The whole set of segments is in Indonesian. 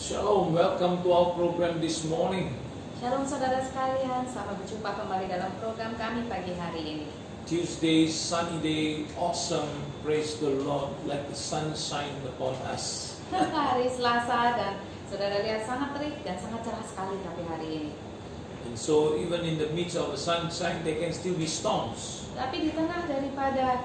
Shalom, welcome to our program this morning. Shalom saudara sekalian, selamat berjumpa kembali dalam program kami pagi hari ini. Tuesday, sunny day, awesome, praise the Lord, like the sunshine upon us. Hari Selasa dan saudara lihat sangat terik dan sangat cerah sekali tapi hari ini. And so even in the midst of the sunshine, there can still be storms. Tapi di tengah daripada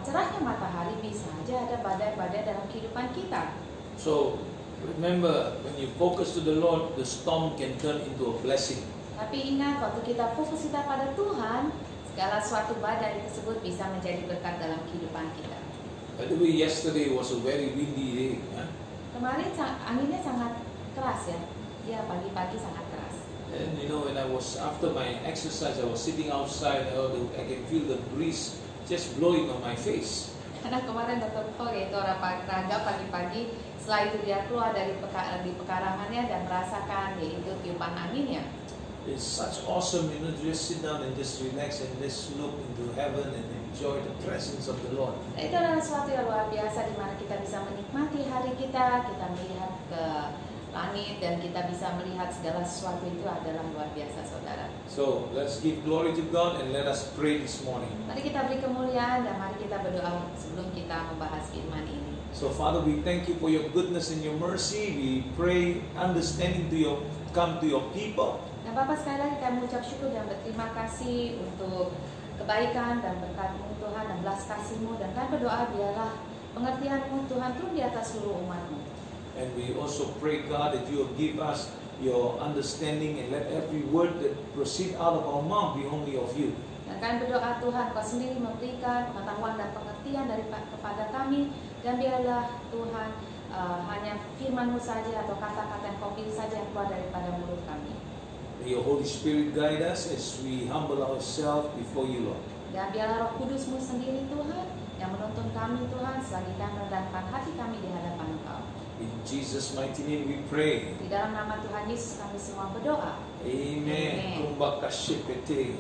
cerahnya matahari bisa saja ada badai-badai dalam kehidupan kita. So remember, when you focus to the Lord, the storm can turn into a blessing. Tapi ingat, waktu kita fokus kita pada Tuhan, segala suatu badai tersebut bisa menjadi berkat dalam kehidupan kita. By the way, yesterday was a very windy day. Kemarin anginnya sangat keras ya. Ya, pagi-pagi sangat keras. And you know, when I was after my exercise, I was sitting outside. I can feel the breeze just blowing on my face. Karena kemarin Dr. Paul yaitu orang olahraga pagi-pagi, setelah itu dia keluar dari pekarangannya dan merasakan yaitu tiupan anginnya. It's such awesome, you know, to just sit down and just relax and just look into heaven and enjoy the presence of the Lord. Itu adalah sesuatu yang luar biasa di mana kita bisa menikmati hari kita melihat ke langit dan kita bisa melihat segala sesuatu itu adalah luar biasa, saudara. So let's give glory to God and let us pray this morning. Mari kita beri kemuliaan dan mari kita berdoa sebelum kita membahas firman ini. So Father, we thank you for your goodness and your mercy. We pray understanding to come to your people. Dan Bapak, sekali lagi kami mengucap syukur dan berterima kasih untuk kebaikan dan berkat-Mu Tuhan dan belas kasih-Mu, dan kami berdoa biarlah pengertian-Mu Tuhan turun di atas seluruh umat-Mu. And we also pray, God, that you will give us your understanding and let every word that proceed out of our mouth be only of you. Dan kami berdoa Tuhan, Kau sendiri memberikan pengetahuan dan pengertian kepada kami, dan biarlah Tuhan hanya firman-Mu saja atau kata-kata yang Kau pilih saja yang keluar daripada mulut kami. May your Holy Spirit guide us as we humble ourselves before you, Lord. Dan biarlah Roh Kudus-Mu sendiri Tuhan yang menuntun kami Tuhan selagi kami merendahkan hati kami di hadapan Engkau. In Jesus' mighty name we pray. Di dalam nama Tuhan Yesus kami semua berdoa. Amen. Amen.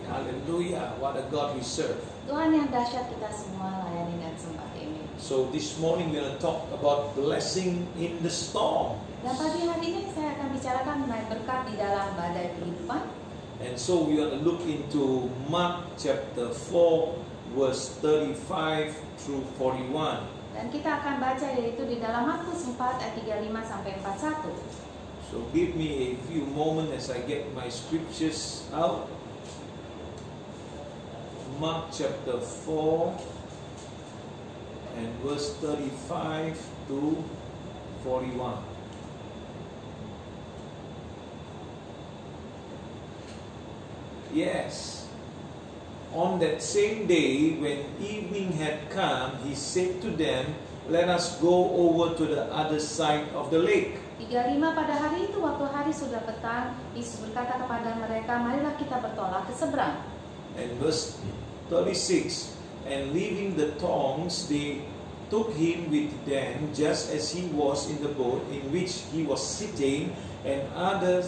Hallelujah. What a God we serve. Tuhan yang dahsyat kita semua layani dan sembah. Amen. So this morning we're going to talk about blessing in the storm. Dan pagi hari ini saya akan bicarakan mengenai berkat di dalam badai kehidupan. And so we are going to look into Mark chapter 4 verse 35 through 41. Dan kita akan baca yaitu di dalam Markus 4 ayat 35 sampai 41. So give me a few moments as I get my scriptures out. Mark chapter 4 and verse 35 to 41. Yes. On that same day, when evening had come, he said to them, "Let us go over to the other side of the lake." 35 pada hari itu waktu hari sudah petang, Yesus berkata kepada mereka, "Marilah kita bertolak ke seberang." And verse 36, and leaving the tongues, they took him with them, just as he was in the boat in which he was sitting, and other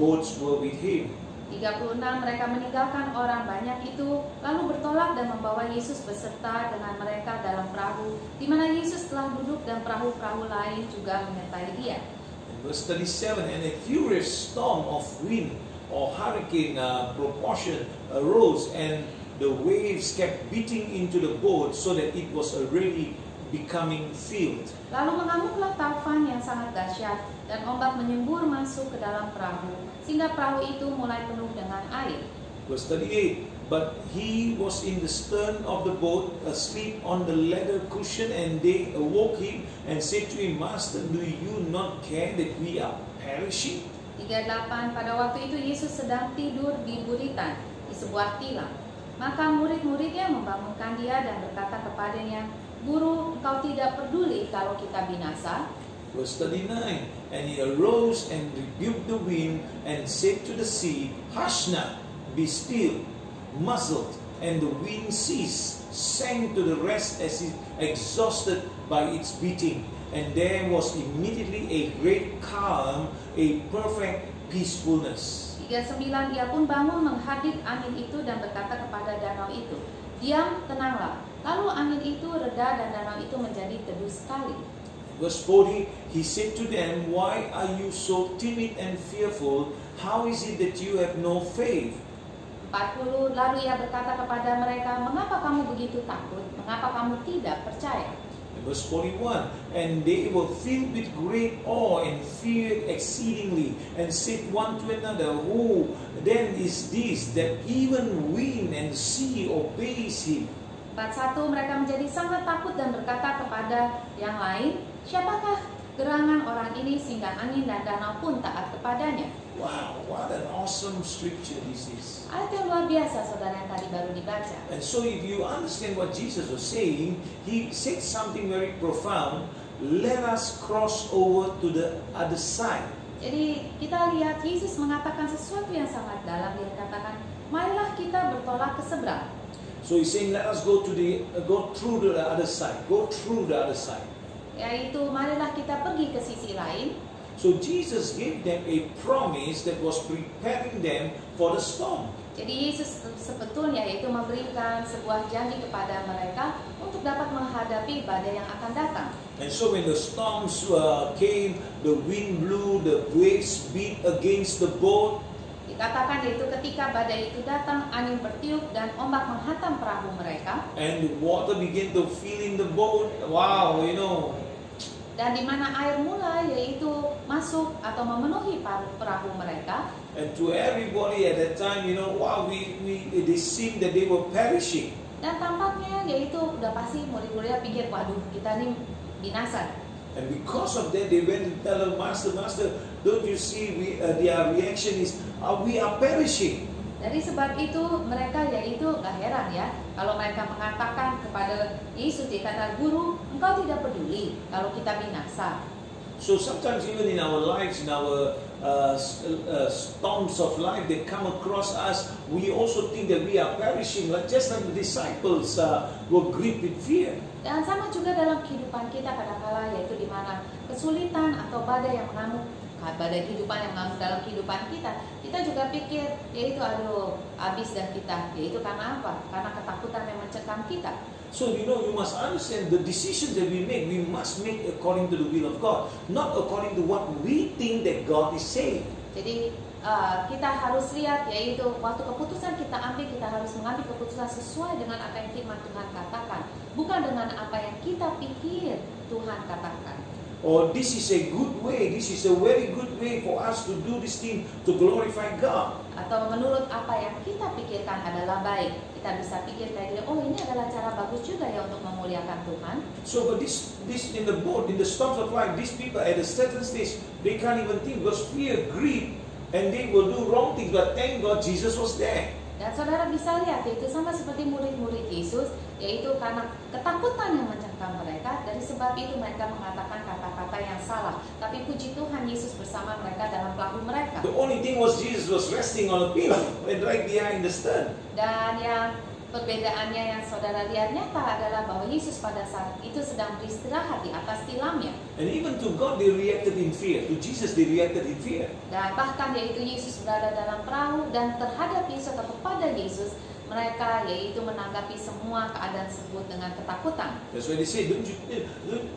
boats were with him. 36 mereka meninggalkan orang banyak itu, lalu bertolak dan membawa Yesus beserta dengan mereka dalam perahu, di mana Yesus telah duduk dan perahu-perahu lain juga menyertai dia. And verse 37, and a furious storm of wind or hurricane proportion arose, and the waves kept beating into the boat so that it was already becoming filled. Lalu mengamuklah taufan yang sangat dahsyat, dan ombak menyembur masuk ke dalam perahu, sehingga perahu itu mulai penuh dengan air. Verse 38, but he was in the stern of the boat, asleep on the leather cushion, and they awoke him and said to him, "Master, do you not care that we are perishing?" 38 pada waktu itu Yesus sedang tidur di buritan di sebuah tilam. Maka murid-muridnya membangunkan dia dan berkata kepadanya, "Guru, engkau tidak peduli kalau kita binasa?" Verse 39, and he arose and rebuked the wind and said to the sea, "Hush now, be still." Muzzled, and the wind ceased, sank to the rest as if exhausted by its beating. And there was immediately a great calm, a perfect peacefulness. 39 ia pun bangun menghadap angin itu dan berkata kepada danau itu, "Diam, tenanglah." Lalu angin itu reda dan danau itu menjadi teduh sekali. Verse 40, he said to them, "Why are you so timid and fearful? How is it that you have no faith?" 40, lalu ia berkata kepada mereka, "Mengapa kamu begitu takut? Mengapa kamu tidak percaya?" Verse 41, and they were filled with great awe and feared exceedingly, and said one to another, "Who then is this that even wind and sea obeys him?" 41, mereka menjadi sangat takut dan berkata kepada yang lain, "Siapakah gerangan orang ini sehingga angin dan danau pun taat kepadanya?" Wow, what an awesome scripture this is. Ayat yang luar biasa, saudara, yang tadi baru dibaca. And so if you understand what Jesus was saying, he said something very profound. Let us cross over to the other side. Jadi kita lihat Yesus mengatakan sesuatu yang sangat dalam. Dia katakan, marilah kita bertolak ke seberang. So he's saying, let us go through the other side. Go through the other side. Yaitu marilah kita pergi ke sisi lain. So Jesus gave them a promise that was preparing them for the storm. Jadi Yesus sebetulnya yaitu memberikan sebuah janji kepada mereka untuk dapat menghadapi badai yang akan datang. And so when the storms came, the wind blew, the waves beat against the boat. Dikatakan yaitu ketika badai itu datang, angin bertiup dan ombak menghantam perahu mereka. And the water began to fill in the boat. Wow, you know. Dan di mana air mulai yaitu masuk atau memenuhi perahu mereka. And to everybody at that time, you know, wow, they seemed that they were perishing. Dan tampaknya yaitu udah pasti murid-muridnya pikir, waduh, kita ini binasa. And because of that, they went to tell the master, don't you see their reaction is, we are perishing. Dari sebab itu mereka yaitu gak heran ya kalau mereka mengatakan kepada Yesus, dia kata, "Guru, engkau tidak peduli kalau kita binasa." So sometimes even in our lives, in our storms of life that come across us, we also think that we are perishing, just like the disciples were gripped with fear. Dan sama juga dalam kehidupan kita kadang-kala, yaitu di mana kesulitan atau badai yang mengamuk, badai kehidupan yang mengamuk dalam kehidupan kita, kita juga pikir yaitu aduh habis dan kita, yaitu karena apa? Karena ketakutan yang mencekam kita. So you know, you must understand the decisions that we must make according to the will of God, not according to what we think that God is saying. Jadi kita harus lihat yaitu waktu keputusan kita ambil, kita harus mengambil keputusan sesuai dengan apa yang firman Tuhan katakan, bukan dengan apa yang kita pikir Tuhan katakan. Or this is a good way, this is a very good way for us to do this thing to glorify God. Atau menurut apa yang kita pikirkan adalah baik, kita bisa pikir kayak gitu, oh ini adalah cara bagus juga ya untuk memuliakan Tuhan. So but this in the boat, in the storms of life, these people at a certain stage, they can't even think because fear, greed, and they will do wrong things. But thank God Jesus was there. Dan saudara bisa lihat itu sama seperti murid-murid Yesus, yaitu karena ketakutan yang mencengkam mereka, dari sebab itu mereka mengatakan kata-kata yang salah. Tapi puji Tuhan, Yesus bersama mereka dalam perahu mereka. The only thing was Jesus was resting on a pillow and right behind the stern. Dan yang perbedaannya yang saudara lihat nyata adalah bahwa Yesus pada saat itu sedang beristirahat di atas tilamnya. And even to God they reacted in fear. To Jesus they reacted in fear. Dan bahkan yaitu Yesus berada dalam perahu dan terhadap Yesus atau kepada Yesus, mereka yaitu menanggapi semua keadaan tersebut dengan ketakutan. That's why they say,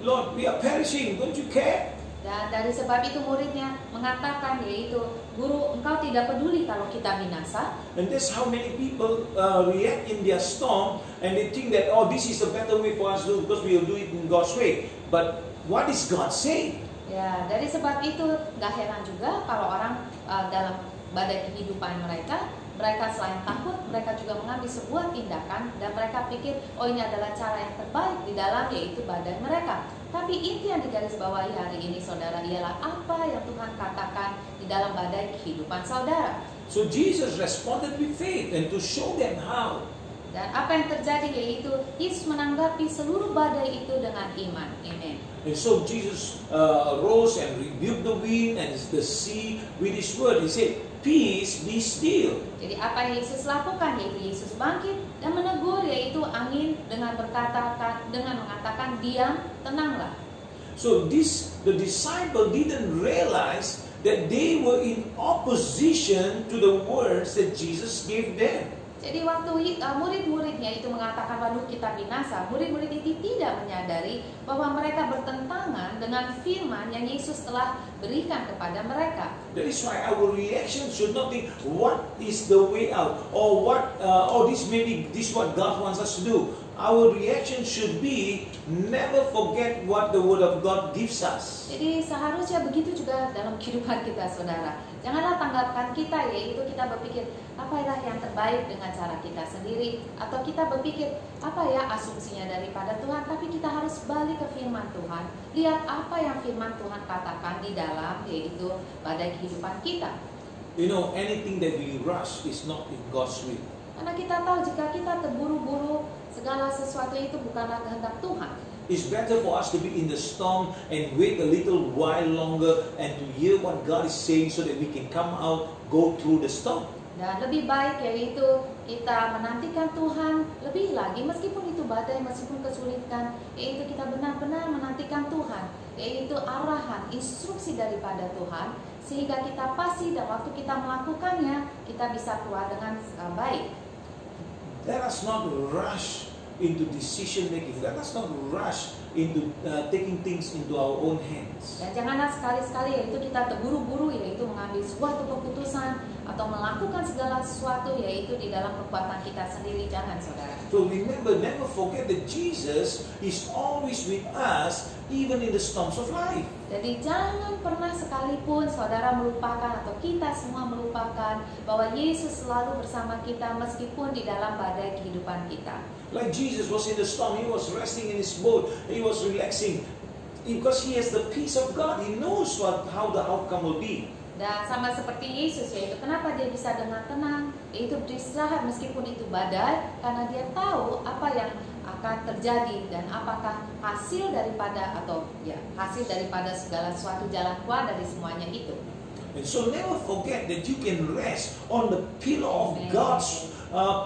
Lord, we are perishing, don't you care? Dan dari sebab itu muridnya mengatakan yaitu, Guru, engkau tidak peduli kalau kita binasa. And that's how many people react in their storm, and they think that, oh, this is a better way for us to do because we will do it in God's way. But what is God saying? Ya, dari sebab itu gak heran juga kalau orang dalam badai kehidupan mereka selain takut, mereka juga mengambil sebuah tindakan dan mereka pikir, oh ini adalah cara yang terbaik di dalam yaitu badai mereka. Tapi inti yang digarisbawahi hari ini saudara ialah apa yang Tuhan katakan di dalam badai kehidupan saudara. So Jesus responded with faith and to show them how. Dan apa yang terjadi yaitu Yesus menanggapi seluruh badai itu dengan iman. Amen. And so Jesus rose and rebuked the wind and the sea with His word. He said, "Peace, be still." Jadi apa yang Yesus lakukan yaitu Yesus bangkit dan menegur yaitu angin dengan mengatakan diam, tenanglah. So the disciple didn't realize that they were in opposition to the words that Jesus gave them. Jadi waktu murid-muridnya itu mengatakan waduh kita binasa, murid-murid itu tidak menyadari bahwa mereka bertentangan dengan firman yang Yesus telah berikan kepada mereka. That is why our reaction should not think what is the way out, or this what God wants us to do. Our reaction should be never forget what the Word of God gives us. Jadi seharusnya begitu juga dalam kehidupan kita, saudara. Janganlah tanggapan kita yaitu kita berpikir apa yang terbaik dengan cara kita sendiri, atau kita berpikir apa ya asumsinya daripada Tuhan, tapi kita harus balik ke firman Tuhan. Lihat apa yang firman Tuhan katakan di dalam yaitu badai kehidupan kita. You know, anything that we rush is not in God's will. Karena kita tahu jika kita terburu-buru, segala sesuatu itu bukanlah kehendak Tuhan. It's better for us to be in the storm and wait a little while longer and to hear what God is saying so that we can come out, go through the storm. Dan lebih baik yaitu kita menantikan Tuhan lebih lagi meskipun itu badai, meskipun kesulitan, yaitu kita benar-benar menantikan Tuhan, yaitu arahan, instruksi daripada Tuhan, sehingga kita pasti dan waktu kita melakukannya kita bisa keluar dengan baik. Let us not rush into decision making. Let us not rush into taking things into our own hands. Dan janganlah sekali-sekali yaitu kita terburu-buru yaitu mengambil suatu keputusan atau melakukan segala sesuatu yaitu di dalam kekuatan kita sendiri. Jangan, saudara. So remember, never forget that Jesus is always with us even in the storms of life. Jadi jangan pernah sekalipun saudara melupakan atau kita semua melupakan bahwa Yesus selalu bersama kita meskipun di dalam badai kehidupan kita. Like Jesus was in the storm, he was resting in his boat, he was relaxing because he has the peace of God. He knows how the outcome will be. Dan sama seperti Yesus, yaitu kenapa dia bisa dengan tenang, yaitu beristirahat meskipun itu badai, karena dia tahu apa yang akan terjadi dan apakah hasil daripada segala sesuatu jalan keluar dari semuanya itu. And so never forget that you can rest on the pillar of God's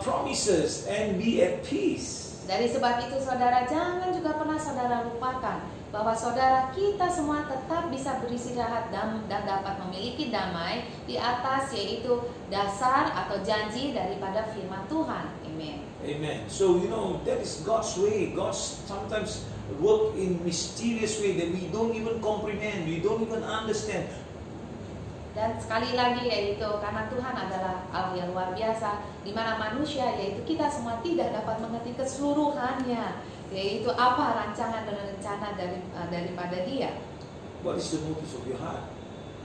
promises and be at peace. Dari sebab itu saudara, jangan juga pernah saudara lupakan bahwa saudara kita semua tetap bisa beristirahat dan dapat memiliki damai di atas yaitu dasar atau janji daripada firman Tuhan. Amen. Amen. So that is God's way. God sometimes work in mysterious way that we don't even comprehend, we don't even understand. Dan sekali lagi yaitu karena Tuhan adalah Allah yang luar biasa, di mana manusia yaitu kita semua tidak dapat mengerti keseluruhannya, yaitu apa rancangan dan rencana daripada Dia. What is the motive of your heart?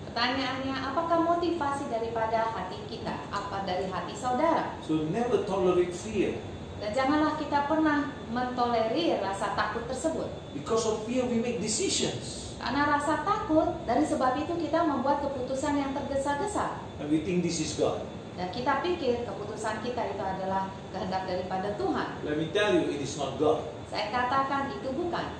Pertanyaannya, apakah motivasi daripada hati kita? Apa dari hati saudara? So never tolerate fear. Dan janganlah kita pernah mentolerir rasa takut tersebut. Because of fear we make decisions. Karena rasa takut, dari sebab itu kita membuat keputusan yang tergesa-gesa. And we think this is God. Dan kita pikir keputusan kita itu adalah kehendak daripada Tuhan. Let me tell you, it is not God. Saya katakan itu bukan.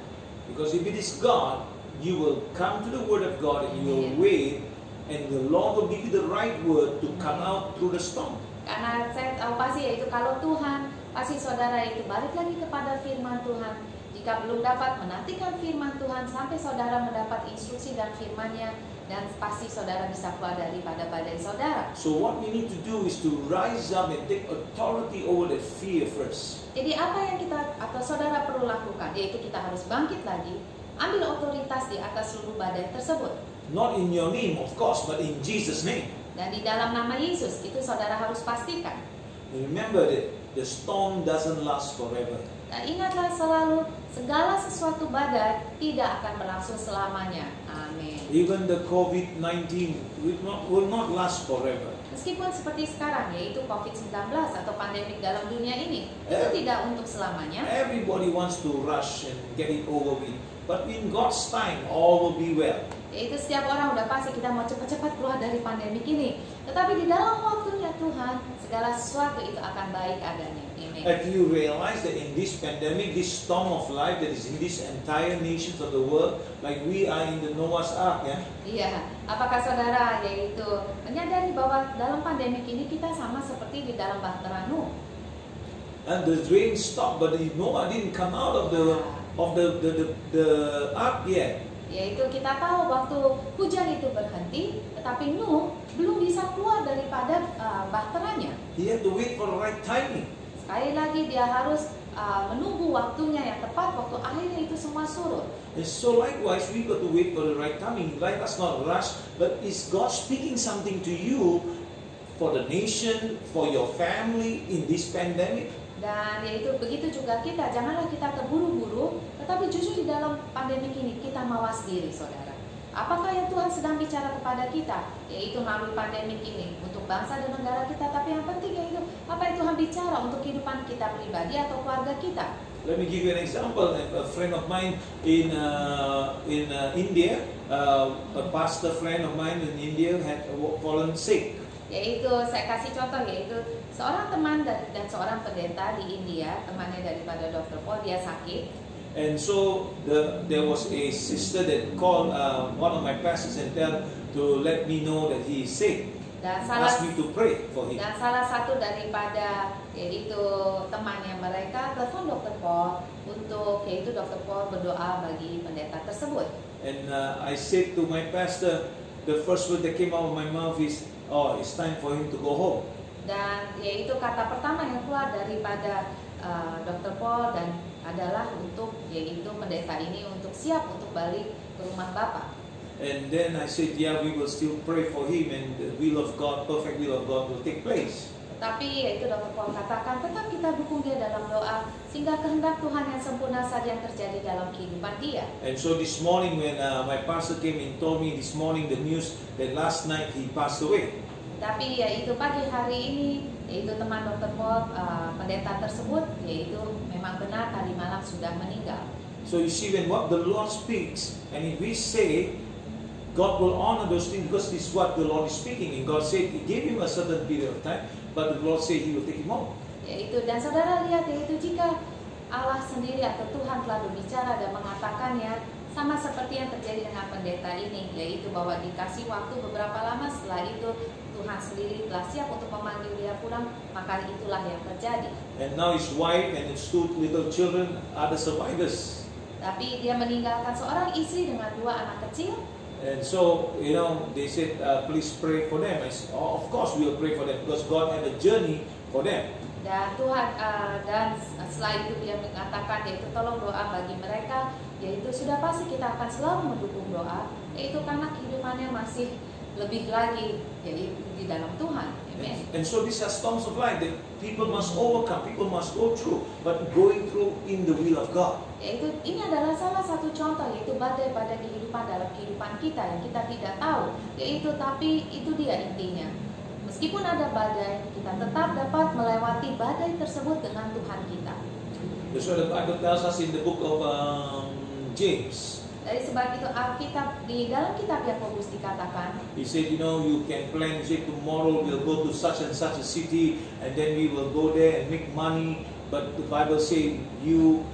Because if it is God, you will come to the Word of God and you will wait, and the Lord will give you the right word to come out through the storm. Karena saya tahu pasti yaitu kalau Tuhan, pasti saudara itu balik lagi kepada firman Tuhan. Jika belum dapat menantikan firman Tuhan sampai saudara mendapat instruksi dan firman-Nya, dan pasti saudara bisa keluar daripada badai saudara. So what we need to do is to rise up and take authority over that fear first. Jadi apa yang kita atau saudara perlu lakukan, yaitu kita harus bangkit lagi, ambil otoritas di atas seluruh badai tersebut. Not in your name, of course, but in Jesus' name. Dan di dalam nama Yesus, itu saudara harus pastikan. And remember that the storm doesn't last forever. Dan ingatlah selalu, segala sesuatu badai tidak akan berlangsung selamanya. Amin. Even the COVID-19 will not last forever. Meskipun seperti sekarang, yaitu COVID-19 atau pandemik dalam dunia ini, itu tidak untuk selamanya. Everybody wants to rush and get it over with. But in God's time, all will be well. Yaitu setiap orang udah pasti kita mau cepat-cepat keluar dari pandemik ini. Tetapi di dalam waktunya Tuhan, segala sesuatu itu akan baik adanya. Amen. If you realize that in this pandemic, this storm of life that is in this entire nations of the world, like we are in the Noah's Ark, ya? Iya. Apakah saudara yaitu menyadari bahwa dalam pandemik ini kita sama seperti di dalam bahtera Nuh? And the rain stopped, but Noah didn't come out of the ark yet. Yaitu kita tahu waktu hujan itu berhenti, Tetapi Nuh belum bisa keluar daripada bahteranya. He had to wait for the right timing. Sekali lagi dia harus menunggu waktunya yang tepat, waktu akhirnya itu semua surut. And so likewise, we got to wait for the right timing. Let us not rush, but is God speaking something to you for the nation, for your family in this pandemic? Dan yaitu begitu juga kita, janganlah kita terburu-buru, tetapi justru di dalam pandemi ini kita mawas diri, saudara. Apakah yang Tuhan sedang bicara kepada kita, yaitu melalui pandemi ini untuk bangsa dan negara kita, tapi yang penting yaitu apa yang Tuhan bicara untuk kehidupan kita pribadi atau keluarga kita. Let me give you an example. A friend of mine in India, a pastor friend of mine in India had fallen sick. Yaitu saya kasih contoh, yaitu seorang teman dan seorang pendeta di India, temannya daripada Dr. Paul, dia sakit. And so there was a sister that called one of my pastors and tell to let me know that he is sick. Ask me to pray for him. Dan salah satu daripada yaitu temannya mereka telepon Dr. Paul untuk yaitu Dr. Paul berdoa bagi pendeta tersebut. And I said to my pastor, the first word that came out of my mouth is, "Oh, it's time for him to go home." Dan yaitu kata pertama yang keluar daripada Dr. Paul dan adalah untuk yaitu pendeta ini untuk siap untuk balik ke rumah Bapa. And then I said, yeah, we will still pray for him, and the will of God, perfect will of God, will take place. Tetapi yaitu Dr. Paul katakan tetap kita dukung dia dalam doa sehingga kehendak Tuhan yang sempurna saja yang terjadi dalam kehidupan dia. And so this morning when my pastor came and told me this morning the news that last night he passed away. Tapi yaitu pagi hari ini yaitu teman Dr. Paul pendeta tersebut yaitu memang benar tadi malam sudah meninggal. So you see, when what the Lord speaks, and if we say, God will honor those things because this is what the Lord is speaking. And God said He gave him a certain period of time, but the Lord said He will take him home. Yaitu dan saudara lihat yaitu jika Allah sendiri atau Tuhan telah berbicara dan mengatakannya, sama seperti yang terjadi dengan pendeta ini, yaitu bahwa dikasih waktu beberapa lama, setelah itu Tuhan sendiri telah siap untuk memanggil dia pulang, maka itulah yang terjadi. And now his wife and his two little children are the survivors. Tapi dia meninggalkan seorang istri dengan 2 anak kecil. And so, you know, they said, please pray for them. I said, oh, of course we will pray for them because God had a journey for them. Dan Tuhan dan setelah itu dia mengatakan yaitu tolong doa bagi mereka, yaitu sudah pasti kita akan selalu mendukung doa, yaitu karena kehidupannya masih lebih lagi yaitu di dalam Tuhan. Amen. And so these are storms of life that people must overcome, people must go through, but going through in the will of God. Yaitu ini adalah salah satu contoh, yaitu badai pada kehidupan dalam kehidupan kita yang kita tidak tahu, yaitu tapi itu dia intinya. Meskipun ada badai, kita tetap dapat melewati badai tersebut dengan Tuhan kita. That's what the Bible tells us in the book of James. Dari sebab itu Alkitab di dalam kitab Yakobus dikatakan, He said, you know, you can plan, you say tomorrow we'll go to such and such a city, and then we will go there and make money. But the Bible says, you,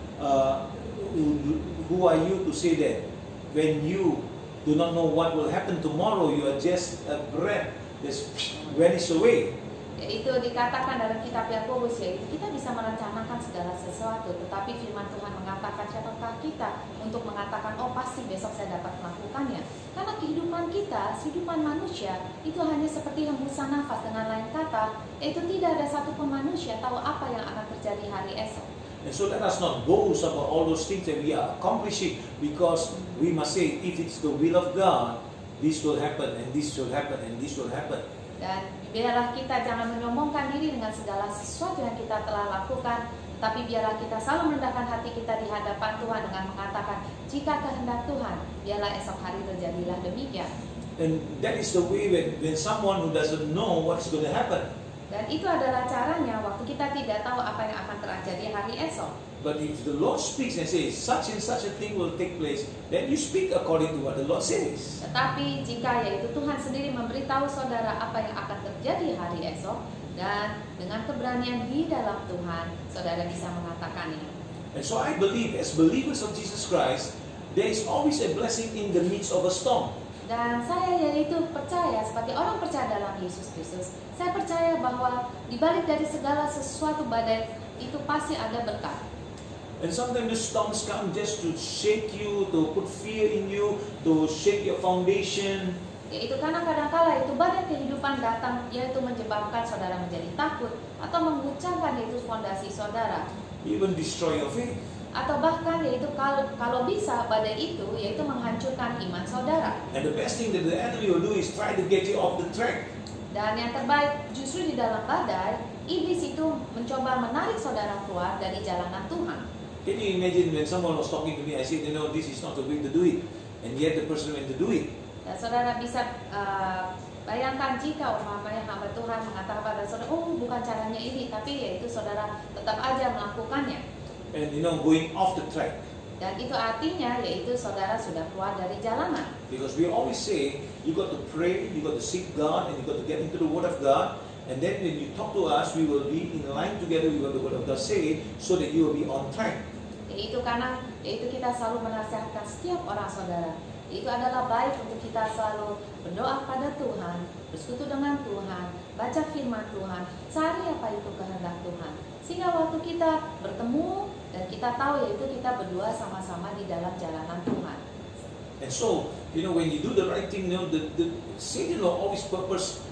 who are you to say that? When you do not know what will happen tomorrow, you are just a breath that vanishes away. Yaitu dikatakan dalam kitab Yakobus, yaitu kita bisa merencanakan segala sesuatu, tetapi firman Tuhan mengatakan siapakah kita untuk mengatakan oh pasti besok saya dapat melakukannya. Karena kehidupan kita, kehidupan manusia itu hanya seperti hembusan nafas. Dengan lain kata, yaitu tidak ada satupun manusia tahu apa yang akan terjadi hari esok. And so let us not boast about all those things that we are accomplishing, because we must say, if it's the will of God, this will happen, and this will happen, and this will happen. Dan biarlah kita jangan menyombongkan diri dengan segala sesuatu yang kita telah lakukan, tapi biarlah kita selalu merendahkan hati kita di hadapan Tuhan dengan mengatakan, jika kehendak Tuhan, biarlah esok hari terjadilah demikian. And that is the way when someone who doesn't know what's going to happen. Dan itu adalah caranya waktu kita tidak tahu apa yang akan terjadi hari esok. But if the Lord speaks and says, such and such a thing will take place, then you speak according to what the Lord says. Tetapi jika yaitu Tuhan sendiri memberitahu saudara apa yang akan terjadi hari esok, dan dengan keberanian di dalam Tuhan, saudara bisa mengatakannya. And so I believe, as believers of Jesus Christ, there is always a blessing in the midst of a storm. Dan saya yaitu percaya, sebagai orang percaya dalam Yesus Kristus, saya percaya bahwa di balik dari segala sesuatu badai itu pasti ada berkat. And sometimes the storms come just to shake you, to put fear in you, to shake your foundation. Yaitu karena kadang-kala itu badai kehidupan datang, yaitu menyebabkan saudara menjadi takut atau menguncangkan yaitu fondasi saudara. even destroy your faith. Atau bahkan yaitu kalau bisa badai itu yaitu menghancurkan iman saudara. And the best thing that the enemy will do is try to get you off the track. Dan yang terbaik justru di dalam badai, iblis itu mencoba menarik saudara keluar dari jalanan Tuhan. Can you imagine when someone was talking to me, I said, this is not the way to do it. And yet the person went to do it. Dan saudara bisa bayangkan jika umpamanya hamba Tuhan mengatakan pada saudara, oh bukan caranya ini, tapi yaitu saudara tetap aja melakukannya. And going off the track. Dan itu artinya yaitu saudara sudah keluar dari jalanan. Because we always say, you got to pray, you got to seek God, and you got to get into the Word of God. And then when you talk to us, we will be in line together with what the Word of God say, so that you will be on track. Yaitu karena kita selalu menasihatkan setiap orang saudara. Itu adalah baik untuk kita selalu berdoa pada Tuhan, bersekutu dengan Tuhan, baca firman Tuhan, cari apa itu kehendak Tuhan. Sehingga waktu kita bertemu dan kita tahu yaitu kita berdua sama-sama di dalam jalanan Tuhan. And so, when you do the right thing, the Satan will always purpose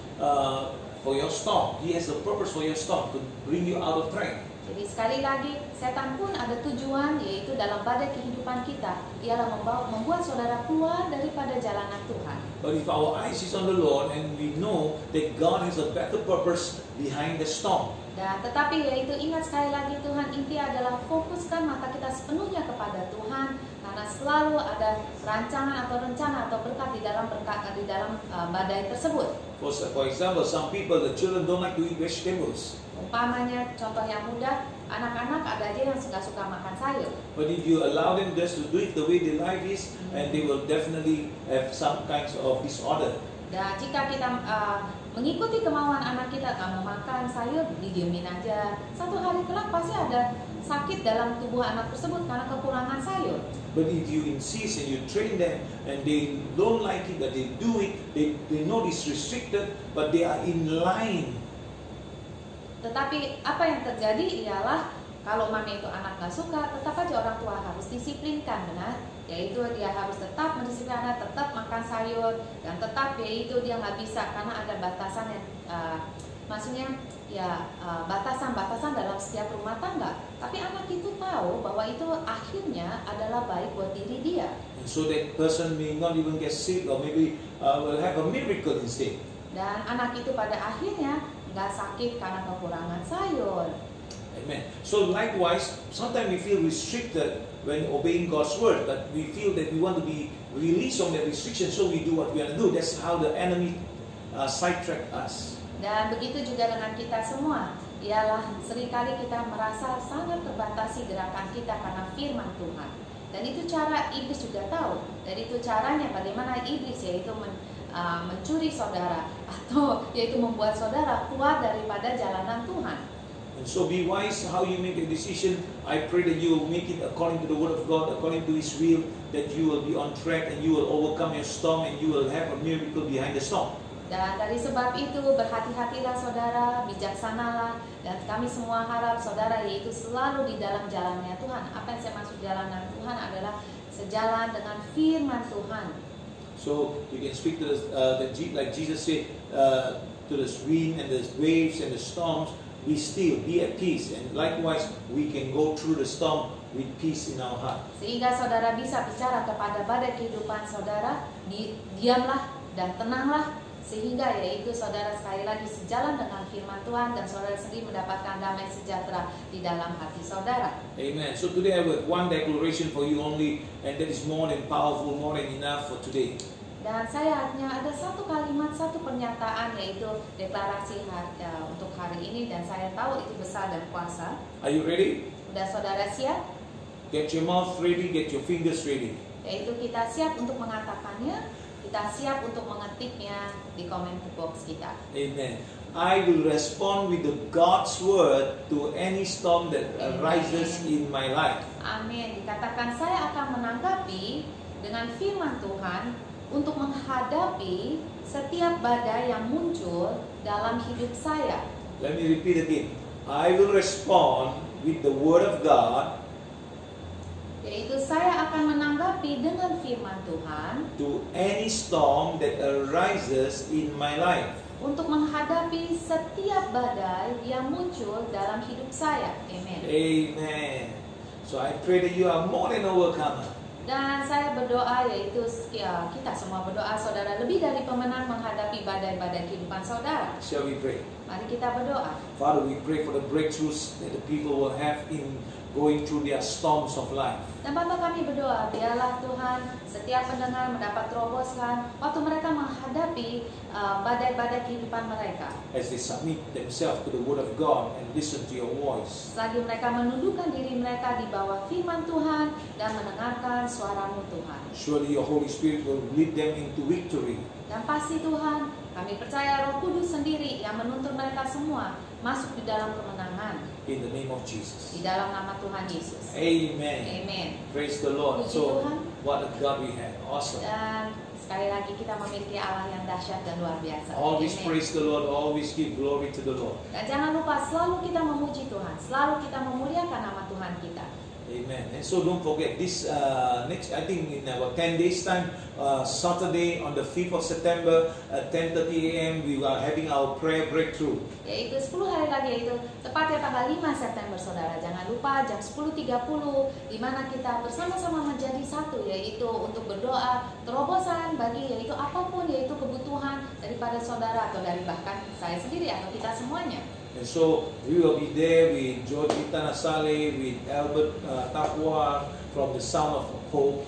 for your storm. He has a purpose for your storm to bring you out of track. Jadi sekali lagi, setan pun ada tujuan, yaitu dalam badai kehidupan kita, ialah membuat saudara keluar daripada jalanan Tuhan. But if our eyes is on the Lord and we know that God has a better purpose behind the storm. Dan tetapi yaitu ingat sekali lagi Tuhan, inti adalah fokuskan mata kita sepenuhnya kepada Tuhan, karena selalu ada rancangan atau rencana atau berkat di dalam badai tersebut. For example, some people, the children don't like to eat vegetables. Umpamanya contoh yang mudah, anak-anak ada aja yang nggak suka makan sayur. But if you allow them just to do it the way their life is, and they will definitely have some kinds of disorder. Dan jika kita mengikuti kemauan anak kita, nggak mau makan sayur, didiemin aja. Satu hari kelak pasti ada sakit dalam tubuh anak tersebut karena kekurangan sayur. But if you insist and you train them and they don't like it, but they do it, they know it's restricted, but they are in line. Tetapi apa yang terjadi ialah kalau mami itu anak nggak suka, tetap aja orang tua harus disiplinkan, benar? Yaitu dia harus tetap mendisiplinkan anak, tetap makan sayur, dan tetap yaitu dia nggak bisa karena ada batasan yang maksudnya batasan-batasan dalam setiap rumah tangga. Tapi anak itu tahu bahwa itu akhirnya adalah baik buat diri dia. And so that person may not even get sick, or maybe will have a miracle instead. Dan anak itu pada akhirnya nggak sakit karena kekurangan sayur. Amen. So likewise, sometimes we feel restricted when obeying God's word, but we feel that we want to be released from that restriction, so we do what we want to do. That's how the enemy sidetrack us. Dan begitu juga dengan kita semua, ialah seringkali kita merasa sangat terbatasi gerakan kita karena firman Tuhan. Dan itu cara iblis juga tahu. Dan itu caranya bagaimana iblis yaitu mencuri saudara, atau yaitu membuat saudara keluar daripada jalanan Tuhan. And so be wise how you make a decision. I pray that you will make it according to the word of God, according to His will, that you will be on track and you will overcome your storm and you will have a miracle behind the storm. Dan dari sebab itu berhati-hatilah saudara, bijaksanalah, dan kami semua harap saudara yaitu selalu di dalam jalannya Tuhan. Apa yang saya maksud jalanan Tuhan adalah sejalan dengan firman Tuhan. So you can speak to like Jesus said, to the wind and the waves and the storms, be still, be at peace. And likewise, we can go through the storm with peace in our heart. Sehingga saudara bisa bicara kepada badai kehidupan saudara, diamlah dan tenanglah, sehingga yaitu saudara sekali lagi sejalan dengan firman Tuhan dan saudara sendiri mendapatkan damai sejahtera di dalam hati saudara. Amen. So today I have one declaration for you only, and that is more than powerful, more than enough for today. Dan saya hanya ada satu kalimat, satu pernyataan, yaitu deklarasi untuk hari ini, dan saya tahu itu besar dan kuasa. Are you ready? Sudah saudara siap? Get your mouth ready, get your fingers ready. Yaitu kita siap untuk mengatakannya, kita siap untuk mengetiknya di comment box kita. Amen. I will respond with the God's word to any storm that arises in my life. Amin. Dikatakan saya akan menanggapi dengan firman Tuhan untuk menghadapi setiap badai yang muncul dalam hidup saya. Let me repeat again. I will respond with the word of God Yaitu saya akan menanggapi dengan firman Tuhan to any storm that arises in my life. untuk menghadapi setiap badai yang muncul dalam hidup saya. Amen. Amen. So I pray that you are more than overcomer. Dan saya berdoa, yaitu kita semua berdoa, saudara, lebih dari pemenang menghadapi badai-badai kehidupan saudara. Shall we pray? Mari kita berdoa. Father, we pray for the breakthroughs that the people will have in going through their storms of life. Dan Bapa, kami berdoa, biarlah Tuhan setiap pendengar mendapat terobosan waktu mereka menghadapi badai-badai kehidupan mereka. As they submit themselves to the Word of God and listen to your voice. Selagi mereka menundukkan diri mereka di bawah firman Tuhan dan mendengarkan suara-Mu Tuhan. Surely your Holy Spirit will lead them into victory. Dan pasti Tuhan, kami percaya Roh Kudus sendiri yang menuntun mereka semua masuk di dalam kemenangan. In the name of Jesus. Di dalam nama Tuhan Yesus. Amen. Amen. Praise the Lord. Puji So, Tuhan. what a God we have. Awesome. Dan sekali lagi kita memiliki Allah yang dahsyat dan luar biasa. Always Amen. praise the Lord. Always give glory to the Lord. Dan jangan lupa selalu kita memuji Tuhan, selalu kita memuliakan nama Tuhan kita. Amen. And so don't forget this next, I think in about 10 days time, Saturday on the 5th of September at 10:30 a.m. we are having our prayer breakthrough. Yaitu 10 hari lagi, yaitu tepatnya tanggal 5 September saudara. Jangan lupa jam 10.30 di mana kita bersama-sama menjadi satu, yaitu untuk berdoa terobosan bagi yaitu apapun yaitu kebutuhan daripada saudara atau dari bahkan saya sendiri atau kita semuanya. And so we will be there with Georgie Tanasale, with Albert Tapua from the Sound of Hope.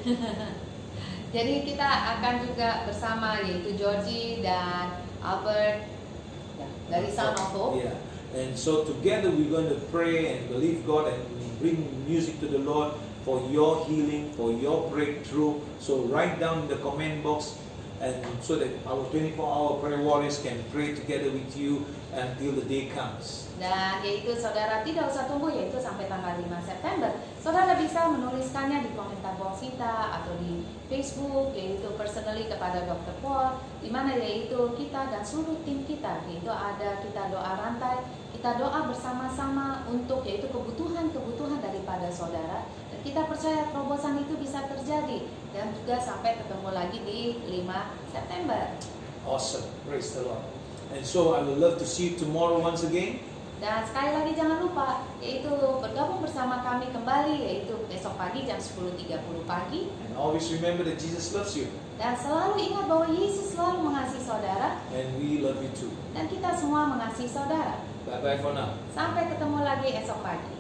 Jadi kita akan juga bersama yaitu Georgie dan Albert dari Sound of Hope. Yeah. And so together we're going to pray and believe God and bring music to the Lord for your healing, for your breakthrough. So write down in the comment box, and so that our 24-hour prayer warriors can pray together with you until the day comes. Dan yaitu saudara tidak usah tunggu yaitu sampai tanggal 5 September. Saudara bisa menuliskannya di komentar box kita atau di Facebook yaitu personally kepada Dr. Paul, di mana yaitu kita dan seluruh tim kita yaitu ada kita doa rantai, kita doa bersama-sama untuk yaitu kebutuhan-kebutuhan daripada saudara, dan kita percaya terobosan itu bisa terjadi dan juga sampai ketemu lagi di 5 September. Awesome. Praise the Lord. And so I would love to see you tomorrow once again. Dan sekali lagi jangan lupa yaitu bergabung bersama kami kembali yaitu besok pagi jam 10.30 pagi. And always remember that Jesus loves you. Dan selalu ingat bahwa Yesus selalu mengasihi saudara. And we love you too. Dan kita semua mengasihi saudara. Bye-bye for now. Sampai ketemu lagi esok pagi.